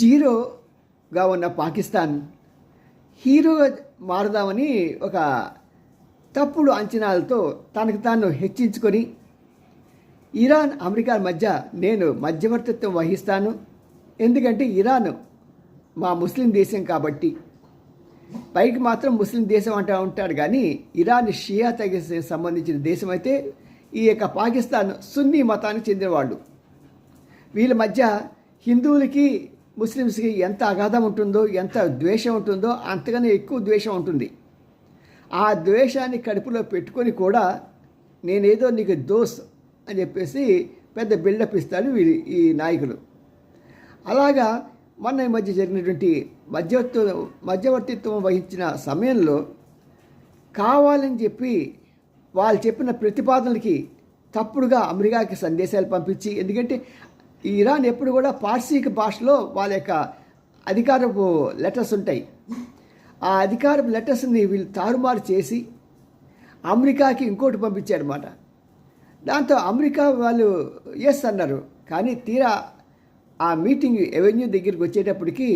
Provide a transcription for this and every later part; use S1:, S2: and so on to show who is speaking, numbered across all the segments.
S1: జీరోగా ఉన్న పాకిస్తాన్ హీరోగా మారుదామని ఒక తప్పుడు అంచనాలతో తనకు తాను హెచ్చించుకొని ఇరాన్ అమెరికా మధ్య నేను మధ్యవర్తిత్వం వహిస్తాను, ఎందుకంటే ఇరాన్ మా ముస్లిం దేశం కాబట్టి. పైకి మాత్రం ముస్లిం దేశం అంటూ ఉంటాడు, కానీ ఇరాన్ షియా తెగకి సంబంధించిన దేశం అయితే ఈ యొక్క పాకిస్తాన్ సున్నీ మతానికి చెందినవాళ్ళు. వీళ్ళ మధ్య హిందువులకి ముస్లిమ్స్కి ఎంత అగాధం ఉంటుందో, ఎంత ద్వేషం ఉంటుందో అంతగానే ఎక్కువ ద్వేషం ఉంటుంది. ఆ ద్వేషాన్ని కడుపులో పెట్టుకొని కూడా నేనేదో నీకు దోస్ అని చెప్పేసి పెద్ద బిల్డప్ ఇస్తాడు ఈ నాయకులు. అలాగా మొన్న ఈ మధ్య జరిగినటువంటి మధ్యవర్తిత్వం వహించిన సమయంలో కావాలని చెప్పి వాళ్ళు చెప్పిన ప్రతిపాదనలకి తప్పుడుగా అమెరికాకి సందేశాలు పంపించి, ఎందుకంటే ఇరాన్ ఎప్పుడు కూడా పార్సీక భాషలో వాళ్ళ యొక్క అధికారపు లెటర్స్ ఉంటాయి. ఆ అధికారపు లెటర్స్ని వీళ్ళు తారుమారు చేసి అమెరికాకి ఇంకోటి పంపించారన్నమాట. దాంతో అమెరికా వాళ్ళు ఎస్ అన్నారు, కానీ తీరా ఆ మీటింగ్ ఎవెన్యూ దగ్గరికి వచ్చేటప్పటికి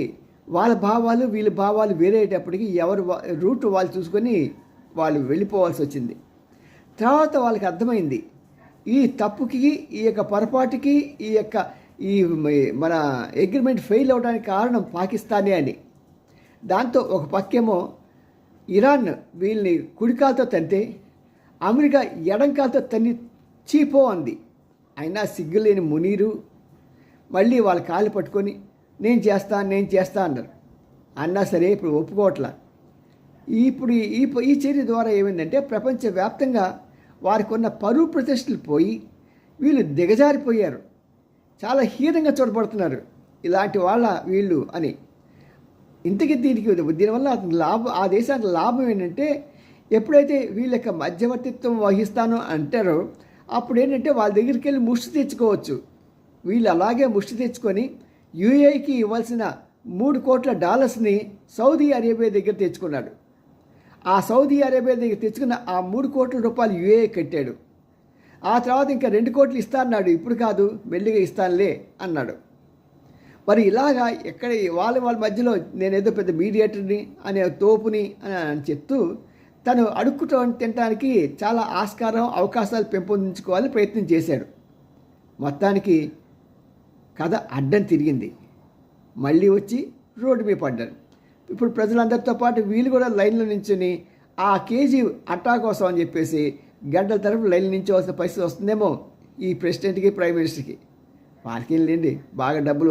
S1: వాళ్ళ భావాలు వీళ్ళ భావాలు వేరేటప్పటికి ఎవరు రూట్ వాళ్ళు చూసుకొని వాళ్ళు వెళ్ళిపోవాల్సి వచ్చింది. తర్వాత వాళ్ళకి అర్థమైంది ఈ తప్పుకి, ఈ యొక్క పొరపాటుకి, ఈ మన అగ్రిమెంట్ ఫెయిల్ అవడానికి కారణం పాకిస్తానే అని. దాంతో ఒక పక్కేమో ఇరాన్ వీళ్ళని కుడికాలతో తంతే అమెరికా ఎడంకాలతో తన్ని చీపో అంది. అయినా సిగ్గులేని మునీరు మళ్ళీ వాళ్ళ కాళ్ళు పట్టుకొని నేను చేస్తా అన్నారు. అన్నా సరే ఇప్పుడు ఒప్పుకోవట్లా. ఇప్పుడు ఈ చర్య ద్వారా ఏమైందంటే ప్రపంచవ్యాప్తంగా వారికి ఉన్న పరువు ప్రతిష్టలు పోయి వీళ్ళు దిగజారిపోయారు, చాలా హీనంగా చూడబడుతున్నారు ఇలాంటి వాళ్ళ వీళ్ళు అని. ఇంతకీ దీనివల్ల ఆ దేశానికి లాభం ఏంటంటే ఎప్పుడైతే వీళ్ళ యొక్క మధ్యవర్తిత్వం వహిస్తానో అంటారో అప్పుడు ఏంటంటే వాళ్ళ దగ్గరికి వెళ్ళి ముష్టి తెచ్చుకోవచ్చు. వీళ్ళు అలాగే ముష్టి తెచ్చుకొని యూఏఈకి ఇవ్వాల్సిన $3 కోట్ల సౌదీ అరేబియా దగ్గర తెచ్చుకున్నాడు. ఆ సౌదీ అరేబియా దగ్గర తెచ్చుకున్న ఆ $3 కోట్ల యూఏఈ కట్టాడు. ఆ తర్వాత ఇంకా 2 కోట్లు ఇస్తా అన్నాడు, ఇప్పుడు కాదు మెల్లిగా ఇస్తానులే అన్నాడు. మరి ఇలాగా ఎక్కడ వాళ్ళ మధ్యలో నేనేదో పెద్ద మీడియేటర్ని అనే తోపుని అని చెప్తూ తను అడుక్కు తినడానికి చాలా అవకాశాలు పెంపొందించుకోవాలని ప్రయత్నం చేశాడు. మొత్తానికి కథ అడ్డం తిరిగింది, మళ్ళీ వచ్చి రోడ్డు మీద పడ్డారు. ఇప్పుడు ప్రజలందరితో పాటు వీళ్ళు కూడా లైన్లో నించుని ఆ కేజీ అట్టా కోసం అని చెప్పేసి గంటల తరపు లైన్లో నించోవలసిన పరిస్థితి వస్తుందేమో ఈ ప్రెసిడెంట్కి, ప్రైమ్ మినిస్టర్కి. వాళ్ళకి లేండి బాగా డబ్బులు